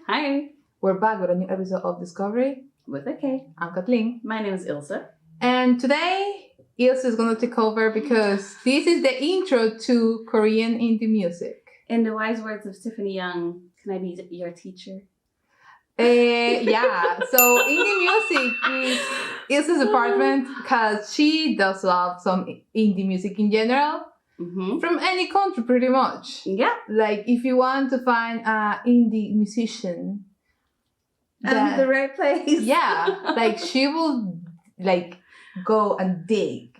Hi, We're back with a new episode of Discovery with a K. I'm Kathleen. My name is Ilse. And today, Ilse is going to take over because this is the intro to Korean indie music. In the wise words of Tiffany Young, can I be your teacher? Yeah, so indie music is Ilse's department because she does love some indie music in general. Mm-hmm. From any country, pretty much. Yeah. Like, if you want to find an indie musician, I'm the right place. Yeah, like she will like go and dig.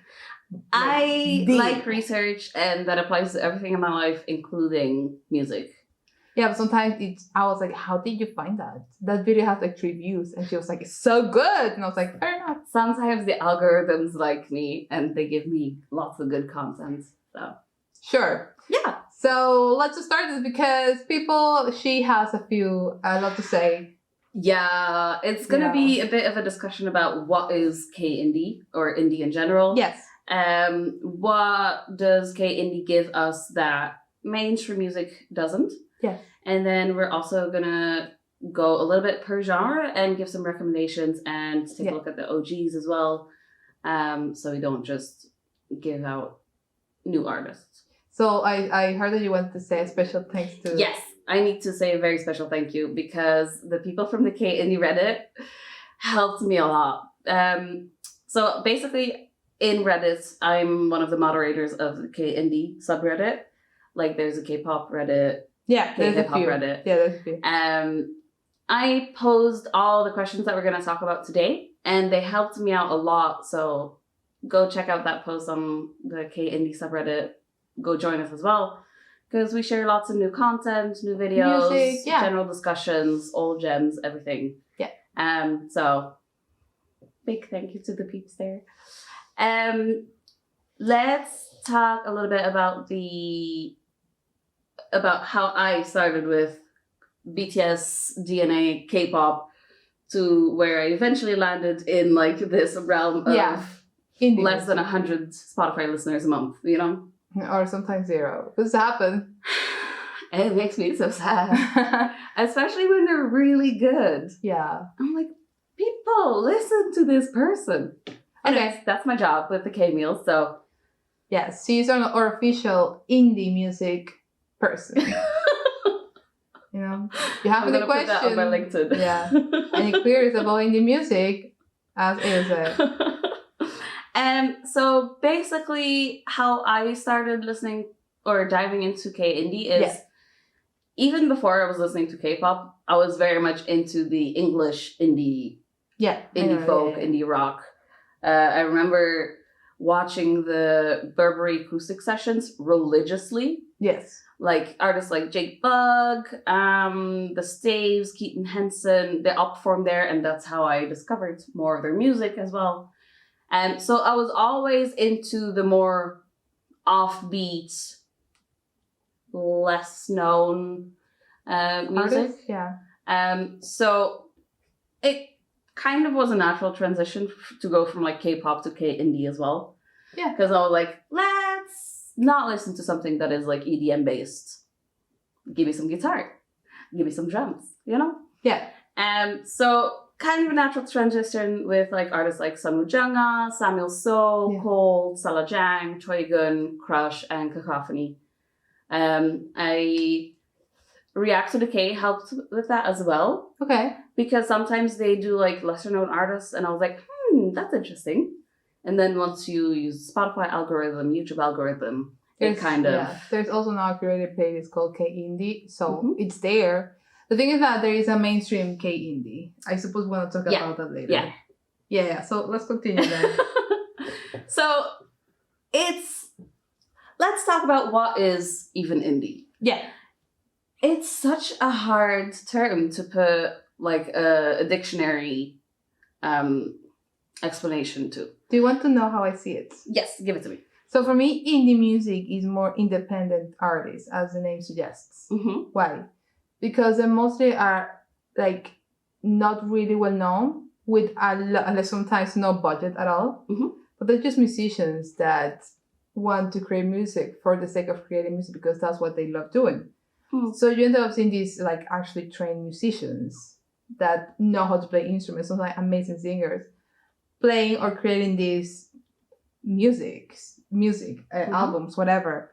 I like research, and that applies to everything in my life, including music. Yeah, but sometimes I was like, how did you find that? That video has like 3 views, and she was like, it's so good, and I was like, fair enough. Sometimes the algorithms like me, and they give me lots of good content. So sure. Yeah. So let's just start this because she has a lot to say. Yeah, it's gonna be a bit of a discussion about what is K-indie or indie in general. Yes. What does K-indie give us that mainstream music doesn't? Yes. And then we're also gonna go a little bit per genre and give some recommendations and take a look at the OGs as well. So we don't just give out new artists. So I heard that you wanted to say a special thanks to... Yes, I need to say a very special thank you because the people from the K-indie Reddit helped me a lot. So basically in Reddit, I'm one of the moderators of the K-indie subreddit. Like there's a K-pop Reddit. Yeah, there's a few. Reddit. Yeah, there's a few. I posed all the questions that we're going to talk about today, and they helped me out a lot. So go check out that post on the K-indie subreddit. Go join us as well, because we share lots of new content, new videos, music, general discussions, old gems, everything. Yeah. So big thank you to the peeps there. Let's talk a little bit about how I started with BTS, DNA, K-pop, to where I eventually landed in like this realm of less than 100 Spotify listeners a month, you know? Or sometimes 0. This happened. It makes me so sad. Especially when they're really good. Yeah. I'm like, people, listen to this person. Anyways, that's my job with the K-Meals, so... Yes, she's an official indie music person. You know, you have any question? Put that on my LinkedIn. Yeah. Any queries about indie music, as is. So basically, how I started listening or diving into K-indie is even before I was listening to K-pop, I was very much into the English indie, indie folk, indie rock. I remember watching the Burberry acoustic sessions religiously. Yes. Like artists like Jake Bugg, the Staves, Keaton Henson, they all performed there, and that's how I discovered more of their music as well. And so I was always into the more offbeat, less known music. Artists? Yeah. So it kind of was a natural transition to go from like K-pop to K-indie as well. Yeah. Because I was like, let's not listen to something that is like EDM based. Give me some guitar. Give me some drums, you know? Yeah. So kind of a natural transition with like artists like Sanu Janga, Samuel So, Cold, Salajang, Choi Gun, Crush, and Cacophony. I React to the K helped with that as well. Okay. Because sometimes they do like lesser known artists, and I was like, that's interesting. And then once you use Spotify algorithm, YouTube algorithm, it kind of... Yeah, there's also an curated playlist called K-indie, so it's there. The thing is that there is a mainstream K-indie. I suppose we want to talk about that later. Yeah. So let's continue then. So let's talk about what is even indie. Yeah. It's such a hard term to put like a dictionary explanation to. Do you want to know how I see it? Yes, give it to me. So for me, indie music is more independent artists, as the name suggests. Mm-hmm. Why? Because they mostly are like not really well known, with sometimes no budget at all. Mm-hmm. But they're just musicians that want to create music for the sake of creating music because that's what they love doing. So you end up seeing these like actually trained musicians that know how to play instruments, some like amazing singers, playing or creating these music albums, whatever.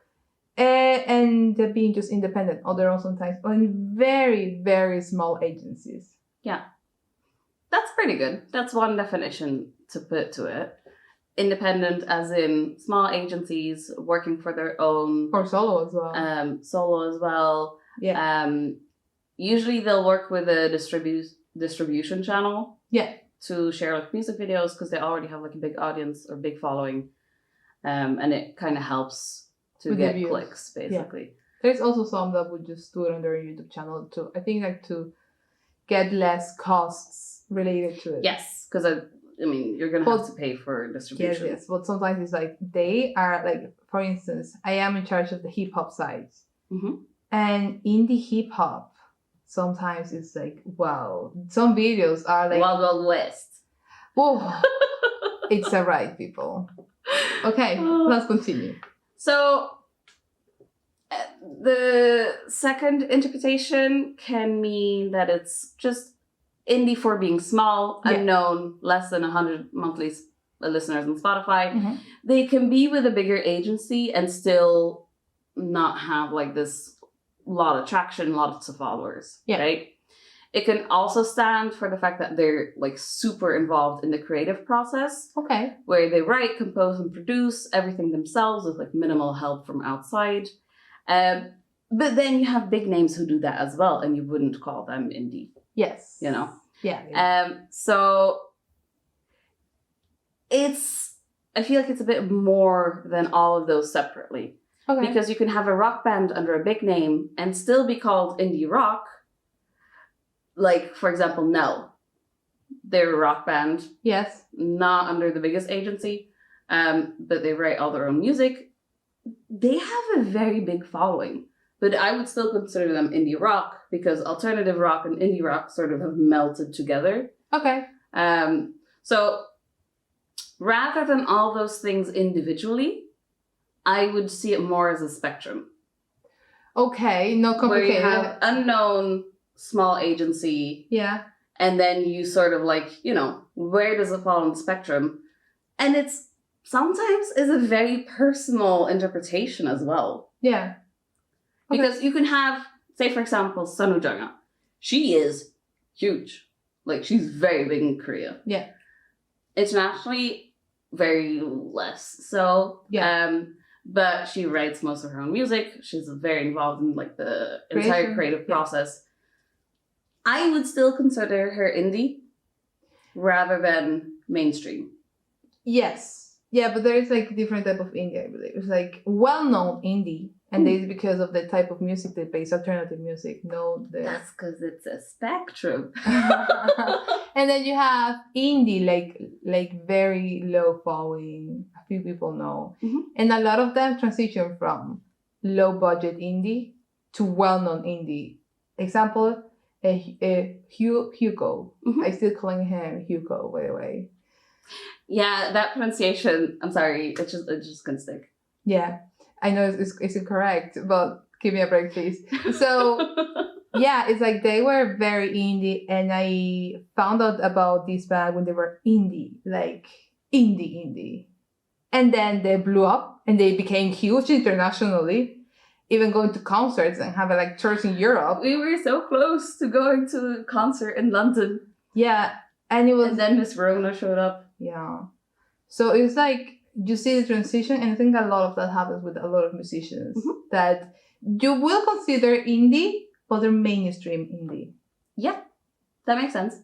And they're being just independent on their own sometimes, or in very, very small agencies. Yeah. That's pretty good. That's one definition to put to it. Independent as in small agencies working for their own. Or solo as well. Solo as well. Yeah. Usually they'll work with a distribution channel. Yeah. To share like music videos because they already have like a big audience or big following. And it kind of helps to with get clicks, basically. Yeah. There's also some that would just do it on their YouTube channel too. I think like to get less costs related to it. Yes, because I mean, you're going to have to pay for distribution. Yes, but sometimes it's like they are like, for instance, I am in charge of the hip hop side. Mm-hmm. And indie hip hop, sometimes it's like, wow, some videos are like Wild Wild West. Whoa, it's a ride, people. Okay, let's continue. So the second interpretation can mean that it's just indie for being small, unknown, less than 100 monthly listeners on Spotify. Mm-hmm. They can be with a bigger agency and still not have like this lot of traction, lots of followers, right? It can also stand for the fact that they're like super involved in the creative process. Okay. Where they write, compose, and produce everything themselves with like minimal help from outside. But then you have big names who do that as well, and you wouldn't call them indie. Yes. You know? Yeah. So I feel like it's a bit more than all of those separately. Okay. Because you can have a rock band under a big name and still be called indie rock. Like, for example, Nell. They're a rock band. Yes. Not under the biggest agency, but they write all their own music. They have a very big following, but I would still consider them indie rock because alternative rock and indie rock sort of have melted together. Okay. So rather than all those things individually, I would see it more as a spectrum. Okay, no complicated. Where you have unknown small agency. Yeah. And then you sort of like, where does it fall on the spectrum? And it's sometimes is a very personal interpretation as well. Yeah. Okay. Because you can have, say for example, Sonu Janga. She is huge. Like she's very big in Korea. Yeah. Internationally, very less so. Yeah. But she writes most of her own music. She's very involved in like the entire creative process. I would still consider her indie rather than mainstream. Yes. Yeah, but there is like different type of indie, I believe. It's like well-known indie, and it's because of the type of music they play. It's alternative music. That's because it's a spectrum. And then you have indie, like very low following. A few people know, and a lot of them transition from low-budget indie to well-known indie. Example. Hugo. I still calling him Hugo, by the way. Yeah, that pronunciation, I'm sorry, it's just gonna stick. Yeah, I know it's incorrect, but give me a break, please. So, yeah, it's like they were very indie, and I found out about this band when they were indie, like indie. And then they blew up, and they became huge internationally. Even going to concerts and having like tours in Europe. We were so close to going to a concert in London. Yeah, and it was. And then Miss Rona showed up. Yeah, so it's like you see the transition, and I think a lot of that happens with a lot of musicians that you will consider indie, but they're mainstream indie. Yeah, that makes sense.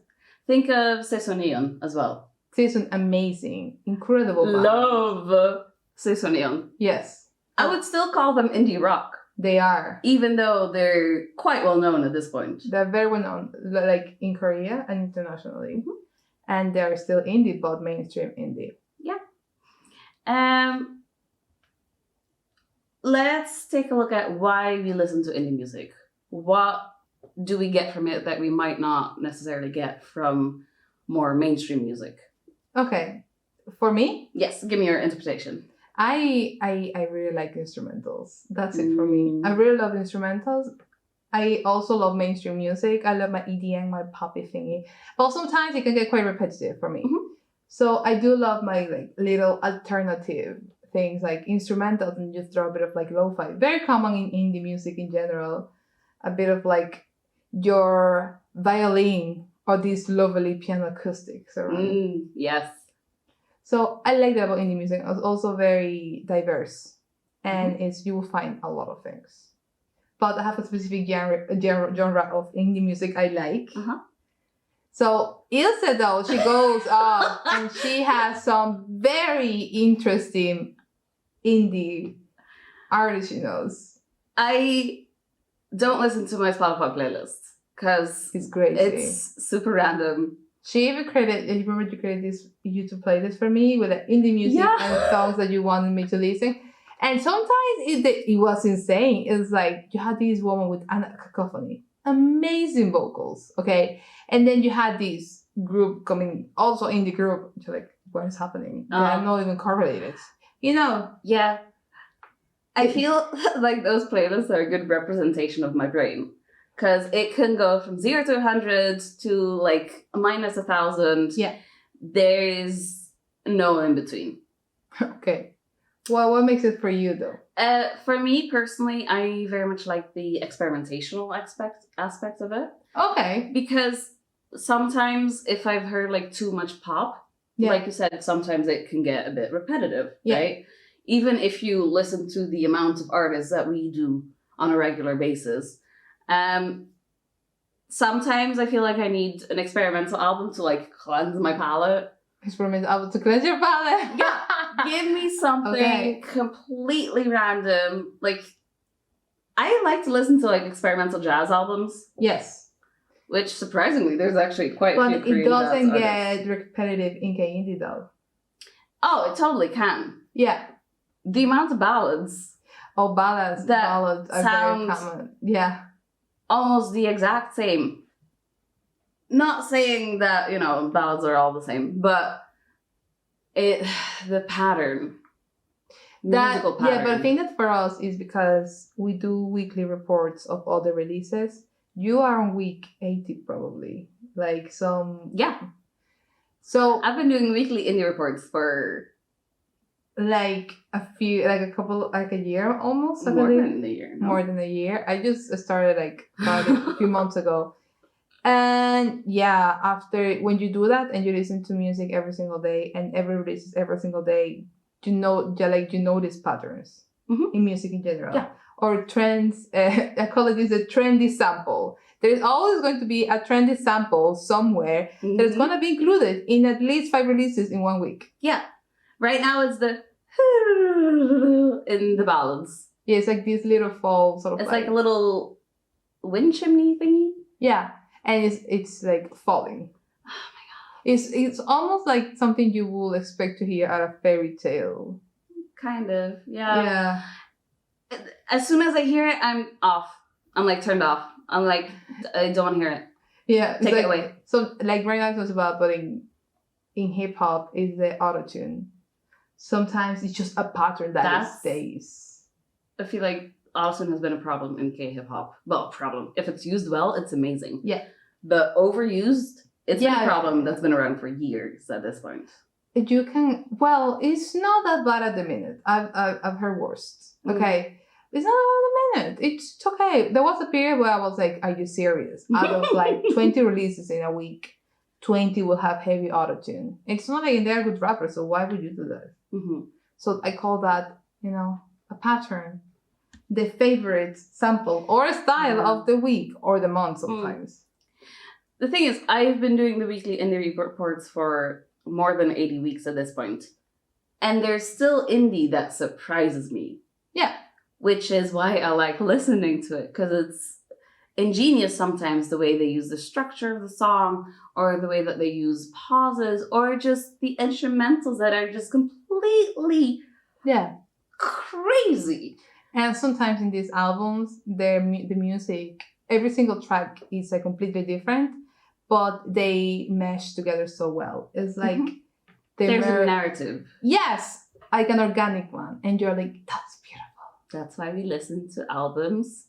Think of Sesonion as well. Sesson, amazing, incredible band. Love Sesonion. Yes. I would still call them indie rock. They are. Even though they're quite well known at this point. They're very well known, like in Korea and internationally. And they're still indie, but mainstream indie. Yeah. Let's take a look at why we listen to indie music. What do we get from it that we might not necessarily get from more mainstream music? Okay. For me? Yes, give me your interpretation. I really like instrumentals. That's it for me. I really love instrumentals. I also love mainstream music. I love my EDM, my poppy thingy. But sometimes it can get quite repetitive for me. Mhm. So I do love my like little alternative things like instrumentals and just throw a bit of like lo-fi. Very common in indie music in general. A bit of like your violin or these lovely piano acoustics around. Yes. So I like that about indie music. It's also very diverse, and it's you will find a lot of things. But I have a specific genre of indie music I like. Uh-huh. So Ilse, though, she goes off and she has some very interesting indie artists she knows. I don't listen to my Spotify playlist because It's crazy. it's super random. She even created, you remember you created this YouTube playlist for me with the indie music and songs that you wanted me to listen. And sometimes it was insane. It's like you had this woman with cacophony, amazing vocals, okay? And then you had this group coming, also indie group. You're like, what is happening? They are not even correlated. You know? Yeah. I feel like those playlists are a good representation of my brain. Because it can go from 0 to 100 to like minus 1,000. Yeah. There's no in between. Okay. Well, what makes it for you though? For me personally, I very much like the experimentational aspect of it. Okay. Because sometimes if I've heard like too much pop, like you said, sometimes it can get a bit repetitive, right? Even if you listen to the amount of artists that we do on a regular basis. Sometimes I feel like I need an experimental album to like cleanse my palate. Experimental album to cleanse your palate? Yeah. Give me something completely random. Like, I like to listen to like experimental jazz albums. Yes. Which surprisingly, there's actually quite a few But Korean it doesn't jazz get artists. repetitive in K-indie though. Oh, it totally can. Yeah. The amount of ballads. Oh, ballads are very common. Yeah. Almost the exact same. Not saying that, you know, ballads are all the same, but the pattern. Musical pattern. Yeah, but I think that for us is because we do weekly reports of all the releases. You are on week 80 probably. Like some... Yeah. So... I've been doing weekly indie reports for... like a couple, like a year almost. More than a year. No? More than a year. I just started like about a few months ago. And yeah, after when you do that and you listen to music every single day and every release is every single day, you notice patterns in music in general. Yeah. Or trends. I call it a trendy sample. There's always going to be a trendy sample somewhere that is going to be included in at least 5 releases in 1 week. Yeah. Right now it's the in the ballads. Yeah, it's like this little fall sort of. It's like a little wind chimney thingy. Yeah, and it's like falling. Oh my god! It's almost like something you will expect to hear out of fairy tale. Kind of, yeah. Yeah. As soon as I hear it, I'm off. I'm like turned off. I'm like, I don't want to hear it. Yeah, take it away. So like right now it was about, but in hip hop is the autotune. Sometimes it's just a pattern that stays. I feel like autotune has been a problem in K-hip hop. Well, problem. If it's used well, it's amazing. Yeah. But overused, it's been a problem that's been around for years at this point. You can, well, it's not that bad at the minute. I've heard worse. Okay. It's not that bad at the minute. It's okay. There was a period where I was like, are you serious? Out of like 20 releases in a week, 20 will have heavy autotune. It's not like they're good rappers, so why would you do that? So I call that, a pattern. The favorite sample or style of the week or the month sometimes. The thing is, I've been doing the weekly indie reports for more than 80 weeks at this point. And there's still indie that surprises me. Yeah. Which is why I like listening to it. Because it's ingenious sometimes the way they use the structure of the song or the way that they use pauses or just the instrumentals that are just completely crazy. And sometimes in these albums, the music, every single track is completely different, but they mesh together so well. It's like there's a narrative. Yes, like an organic one. And you're like, that's beautiful. That's why we listen to albums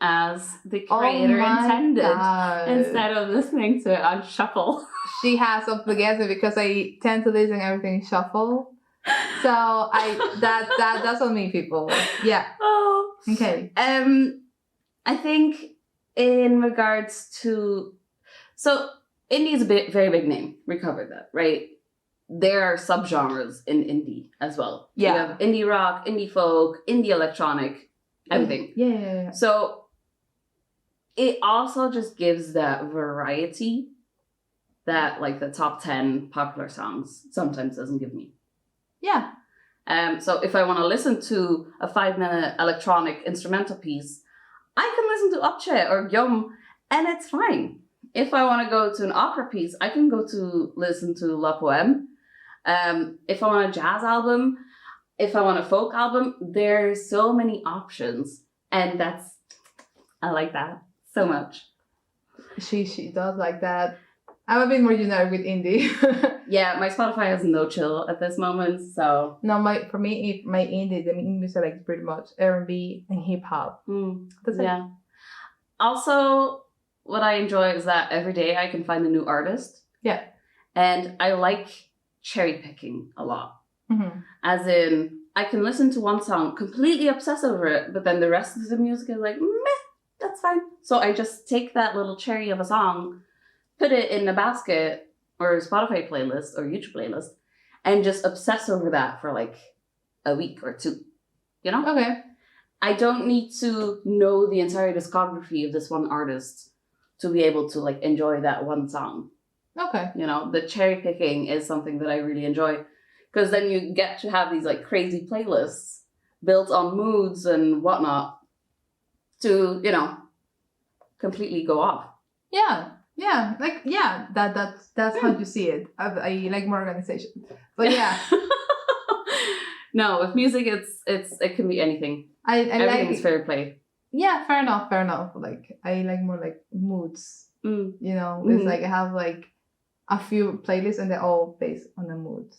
as the creator intended, God. instead of listening to it on shuffle. She has something against me because I tend to listen everything shuffle. So that's on me, people. Yeah. Oh. Okay. I think in regards to, so indie is a very big name. We covered that, right? There are subgenres in indie as well. Yeah. You have indie rock, indie folk, indie electronic, everything. Yeah. So it also just gives that variety that like the top 10 popular songs sometimes doesn't give me. Yeah. So if I want to listen to a 5-minute electronic instrumental piece, I can listen to Opche or Gyum and it's fine. If I want to go to an opera piece, I can go to listen to La Poème. If I want a jazz album, if I want a folk album, there's so many options. And I like that so much. She does like that. I'm a bit more generic with indie. Yeah, my Spotify has no chill at this moment, so... No, my indie, the English I like pretty much R&B and hip hop. That's it. Yeah. Also, what I enjoy is that every day I can find a new artist. Yeah. And I like cherry picking a lot. Mm-hmm. As in, I can listen to one song, completely obsess over it, but then the rest of the music is like, meh, that's fine. So I just take that little cherry of a song, put it in a basket or a Spotify playlist or YouTube playlist, and just obsess over that for like a week or two. You know? Okay. I don't need to know the entire discography of this one artist to be able to like enjoy that one song. Okay. You know, the cherry picking is something that I really enjoy, because then you get to have these like crazy playlists built on moods and whatnot to, you know, completely go off. Yeah. Yeah. Like, yeah, that's how you see it. I like more organization. But yeah. No, with music, it can be anything. Everything's like, fair play. Yeah, fair enough. Like, I like more like moods. You know, it's like I have like a few playlists and they're all based on the moods.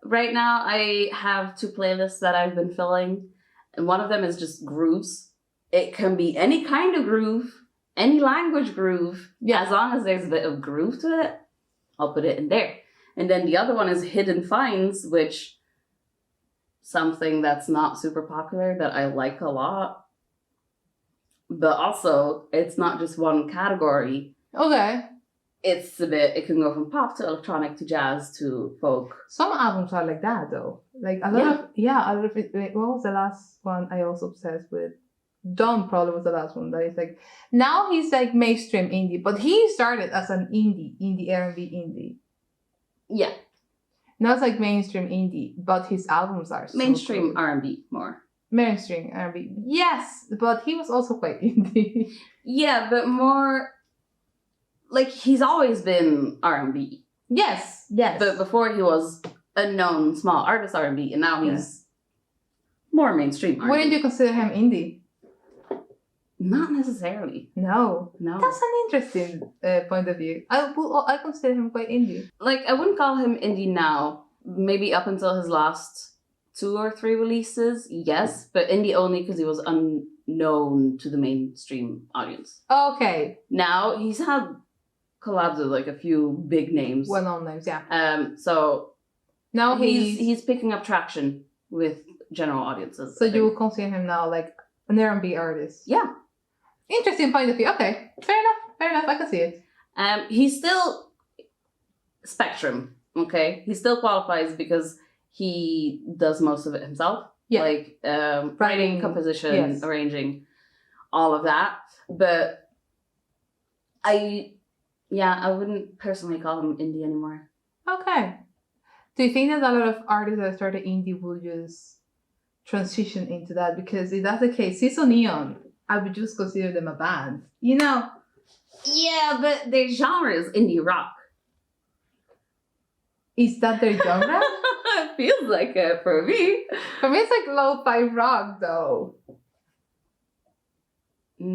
Right now, I have 2 playlists that I've been filling, and one of them is just grooves. It can be any kind of groove, any language groove. Yeah. As long as there's a bit of groove to it, I'll put it in there. And then the other one is hidden finds, which something that's not super popular that I like a lot. But also, it's not just one category. Okay. It can go from pop to electronic to jazz to folk. Some albums are like that though. Like a lot of it. What was the last one I also obsessed with? John probably was the last one that is like, now he's like mainstream indie, but he started as an indie R&B indie. Yeah. Now it's like mainstream indie, but his albums are so mainstream good. R&B more. Mainstream R&B, yes, but he was also quite indie. Yeah, but more like he's always been R&B. Yes. But before he was a known small artist R&B, and now he's more mainstream R&B. Wouldn't you consider him indie? Not necessarily. No. No. That's an interesting point of view. I consider him quite indie. Like, I wouldn't call him indie now. Maybe up until his last 2 or 3 releases, yes. But indie only because he was unknown to the mainstream audience. Okay. Now, he's had collabs with like a few big names. Well-known names, yeah. So now he's picking up traction with general audiences. So you would consider him now like an R&B artist? Yeah. Interesting point of view. Okay, fair enough. I can see it. He's still spectrum. Okay, he still qualifies because he does most of it himself. Yeah. Like writing, composition, arranging, all of that. But I wouldn't personally call him indie anymore. Okay. Do you think that a lot of artists that started indie will just transition into that? Because if that's the case, Season Neon, I would just consider them a band. You know? Yeah, but their genre is indie rock. Is that their genre? It feels like it for me. For me, it's like lo-fi rock, though. The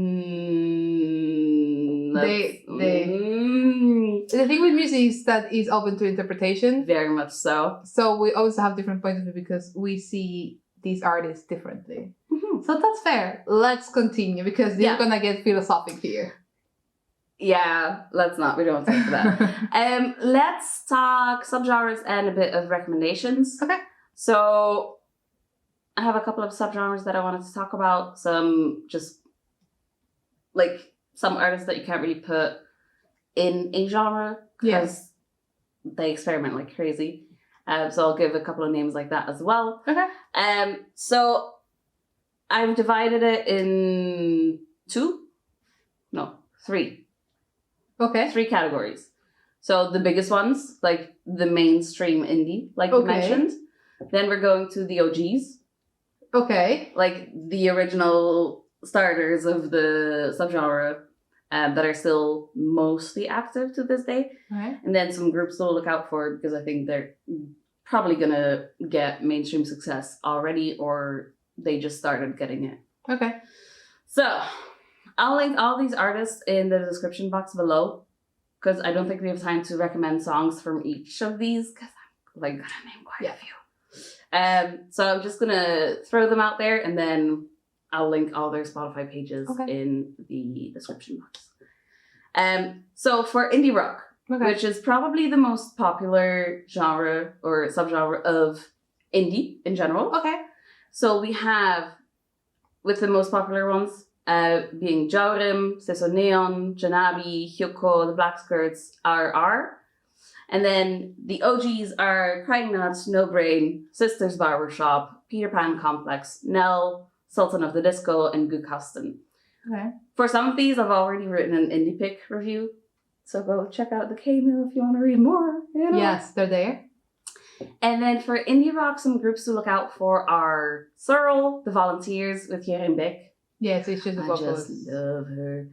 thing with music is that it's open to interpretation. Very much so. So we always have different points of view because we see these artists differently. Mm-hmm. So that's fair. Let's continue because you're gonna get philosophic here. Yeah, let's not. We don't take that. Let's talk subgenres and a bit of recommendations. Okay. So I have a couple of subgenres that I wanted to talk about. Some just like some artists that you can't really put in a genre because they experiment like crazy. So I'll give a couple of names like that as well. Okay. So I've divided it in three. Okay. 3 categories. So the biggest ones, like the mainstream indie, like you mentioned. Then we're going to the OGs. Okay. Like the original starters of the subgenre that are still mostly active to this day. Right. And then some groups to look out for because I think they're probably going to get mainstream success already or they just started getting it. Okay. So I'll link all these artists in the description box below because I don't think we have time to recommend songs from each of these because I'm like gonna name quite a few. So I'm just gonna throw them out there and then I'll link all their Spotify pages in the description box. So for indie rock, which is probably the most popular genre or subgenre of indie in general. Okay. So we have, with the most popular ones, being Jaurim, Sesoneon, Janabi, Hyuko, The Black Skirts, RR. And then the OGs are Crying Nuts, No Brain, Sisters Barbershop, Peter Pan Complex, Nell, Sultan of the Disco, and Gukasten. Okay. For some of these, I've already written an indie pick review. So go check out the K-Mill if you want to read more. You know? Yes, they're there. And then for indie rock, some groups to look out for are Searle, The Volunteers with Yerin Beck. Yes, it's just a vocalist. I just love her.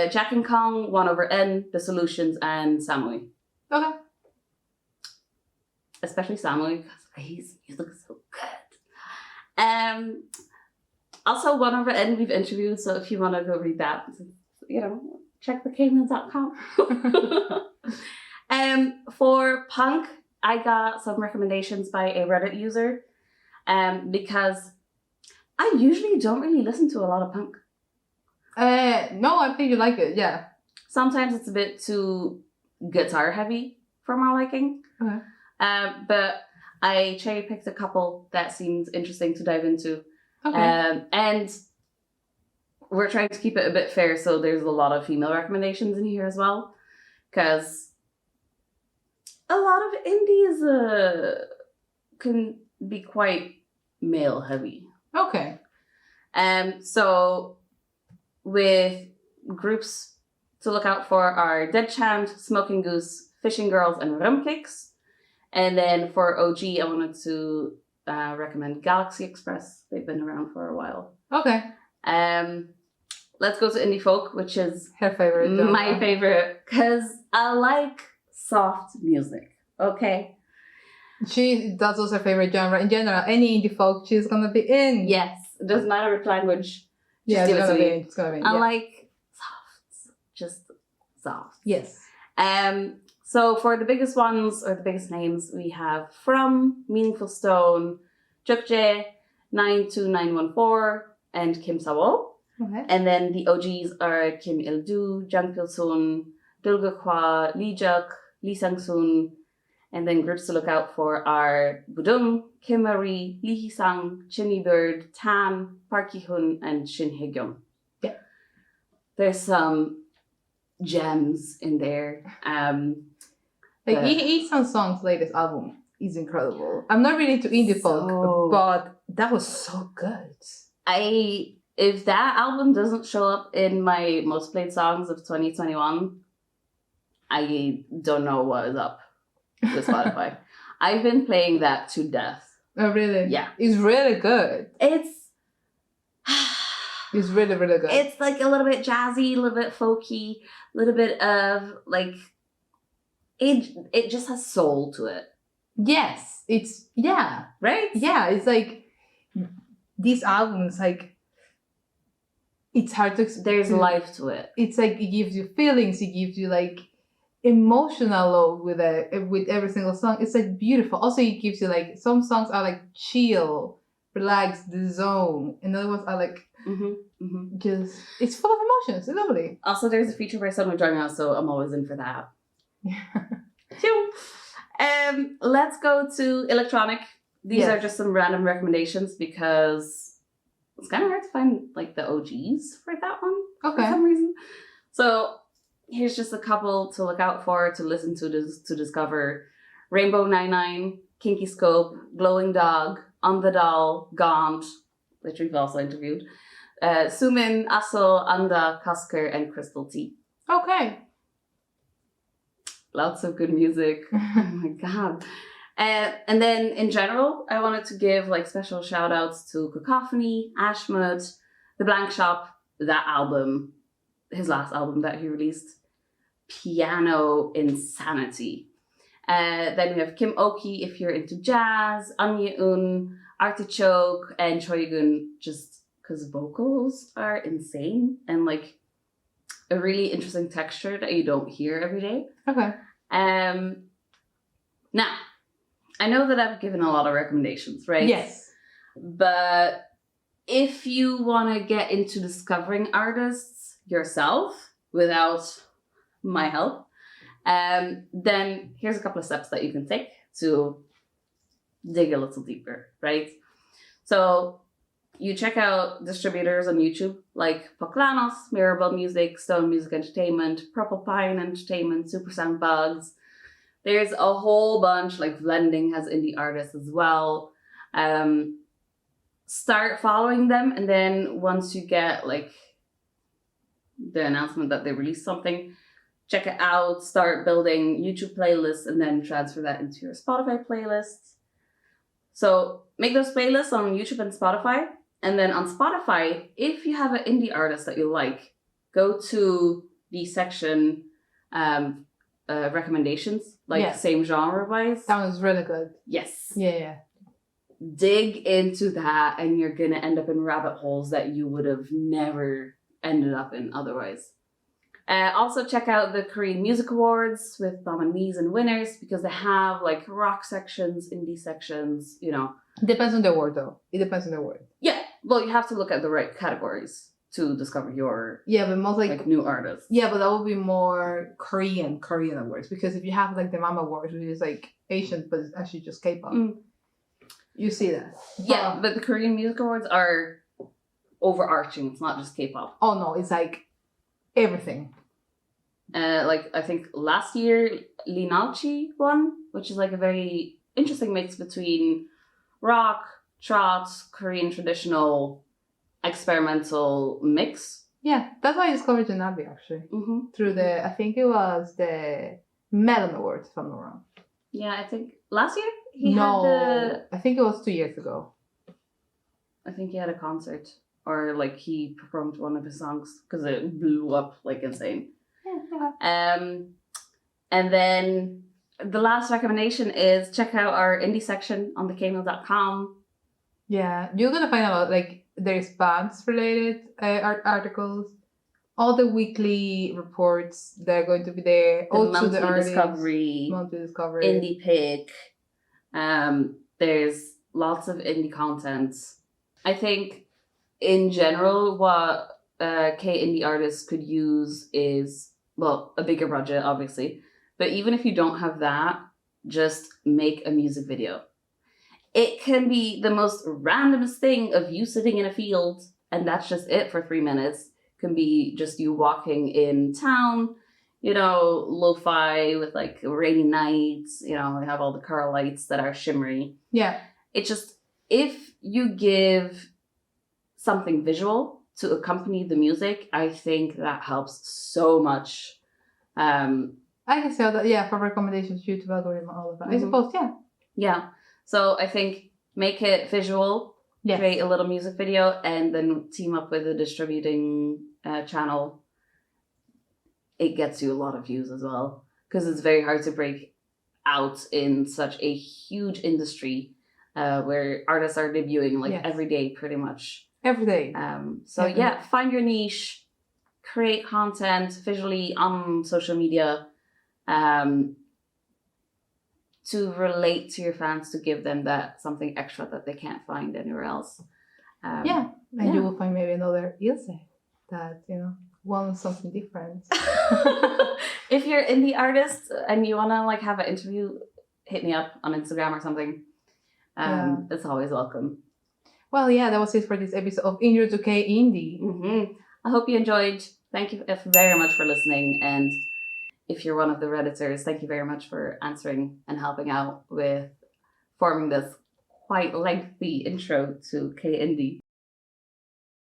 Jack and Kong, 1/N, The Solutions, and Samui. Okay. Especially Samui, because his music is so good. Also, 1/N we've interviewed, so if you want to go read that, check thekmail.com. For punk, I got some recommendations by a Reddit user because I usually don't really listen to a lot of punk. No, I think you like it, yeah. Sometimes it's a bit too guitar heavy for my liking. Okay. But I cherry-picked a couple that seemed interesting to dive into. Okay. And we're trying to keep it a bit fair, so there's a lot of female recommendations in here as well. Because a lot of indies can be quite male-heavy. Okay. So with groups to look out for are Dead Chant, Smoking Goose, Fishing Girls, and Rumkicks. And then for OG, I wanted to recommend Galaxy Express. They've been around for a while. Okay. Let's go to indie folk, which is her favorite. My favorite, because I like soft music. Okay. That's also her favorite genre. In general, any indie folk, she's gonna be in. Yes. It doesn't matter which language. Yeah, it's gonna be. I like soft. Just soft. Yes. So for the biggest ones, or the biggest names, we have From, Meaningful Stone, Jukje, 92914, and Kim Sawol. Okay. And then the OGs are Kim Il-du, Jang Pil-sun, Dulga Kwa, Lee Juk, Lee Sang-soon. And then groups to look out for are Budum, Kim Marie, Lee Hee-sang, Chinny Bird, Tan, Park Ki-hun, and Shin Hye-kyung. Yeah. There's some gems in there. Song's latest album is incredible. I'm not really into indie folk, but that was so good. If that album doesn't show up in my most played songs of 2021, I don't know what is up with Spotify. I've been playing that to death. Oh, really? Yeah. It's really good. It's really, really good. It's like a little bit jazzy, a little bit folky, a little bit of like, it just has soul to it. Yes. Right? Yeah, it's like, these albums, like, it's hard to... There's life to it. It's like, it gives you feelings, it gives you like, emotional load with every single song. It's like beautiful. Also, it gives you like, some songs are like chill. For relax, the zone. And other ones are like just, it's full of emotions. It's lovely. Also, there's a feature where someone joining us, so I'm always in for that. Let's go to electronic. These are just some random recommendations because it's kind of hard to find like the OGs for that one for some reason. So here's just a couple to look out for, to listen to discover: Rainbow 99, Kinky Scope, Glowing Dog, On the Doll, Gaunt, which we've also interviewed, Sumin, Aso, Anda, Kasker, and Crystal T. Okay. Lots of good music. Oh my god. And then in general, I wanted to give like special shout outs to Cacophony, Ashmut, The Blank Shop, that album, his last album that he released, Piano Insanity. Then we have Kim Oki if you're into jazz, Anya Un, Artichoke, and Choigun, just because vocals are insane and like a really interesting texture that you don't hear every day. Okay. Now, I know that I've given a lot of recommendations, right? Yes. But if you want to get into discovering artists yourself without my help, then here's a couple of steps that you can take to dig a little deeper, right? So you check out distributors on YouTube like Poklanos, Mirabel Music, Stone Music Entertainment, Purple Pine Entertainment, Super Sound Bugs. There's a whole bunch, like Blending has indie artists as well. Start following them, and then once you get like the announcement that they released something, check it out, start building YouTube playlists, and then transfer that into your Spotify playlists. So make those playlists on YouTube and Spotify. And then on Spotify, if you have an indie artist that you like, go to the section recommendations, like same genre-wise. That was really good. Yes. Yeah. Dig into that, and you're going to end up in rabbit holes that you would have never ended up in otherwise. Also check out the Korean Music Awards with nominees and winners, because they have like rock sections, indie sections, you know. Depends on the award though. It depends on the award. Yeah. Well, you have to look at the right categories to discover your but most like new artists. Yeah, but that would be more Korean awards, because if you have like the Mama Awards, which is like Asian but it's actually just K-pop, you see that. Yeah, but the Korean Music Awards are overarching. It's not just K-pop. Oh no, it's like everything. Like I think last year Lee Nalchi won, which is like a very interesting mix between rock, trot, Korean traditional, experimental mix. Yeah, that's why I discovered Janabi actually. Through the, I think it was the Melon Awards, if I'm not wrong. Yeah, I think last year he had I think it was 2 years ago. I think he had a concert, or like he performed one of his songs because it blew up like insane. And then the last recommendation is check out our indie section on thekmail.com. Yeah, you're gonna find out like there's bands related articles, all the weekly reports that are going to be there. Also the monthly discovery, indie pick. There's lots of indie content. I think in general what K indie artists could use is, well, a bigger budget, obviously. But even if you don't have that, just make a music video. It can be the most randomest thing of you sitting in a field, and that's just it for 3 minutes. It can be just you walking in town, you know, lo-fi with like rainy nights, you know, we have all the car lights that are shimmery. Yeah. It's just, if you give something visual to accompany the music, I think that helps so much. I can say that, for recommendations, YouTube algorithm, all of that. I suppose, Yeah. So I think make it visual, create a little music video, and then team up with a distributing channel. It gets you a lot of views as well, because it's very hard to break out in such a huge industry where artists are debuting like every day, pretty much. Every day. Find your niche, create content visually on social media. to relate to your fans, to give them that something extra that they can't find anywhere else. And you will find maybe another Ilse that, wants something different. If you're an indie artist and you want to like have an interview, hit me up on Instagram or something. It's always welcome. Well, yeah, that was it for this episode of Intro to K Indie. Mm-hmm. I hope you enjoyed. Thank you very much for listening. And if you're one of the Redditors, thank you very much for answering and helping out with forming this quite lengthy intro to K Indie.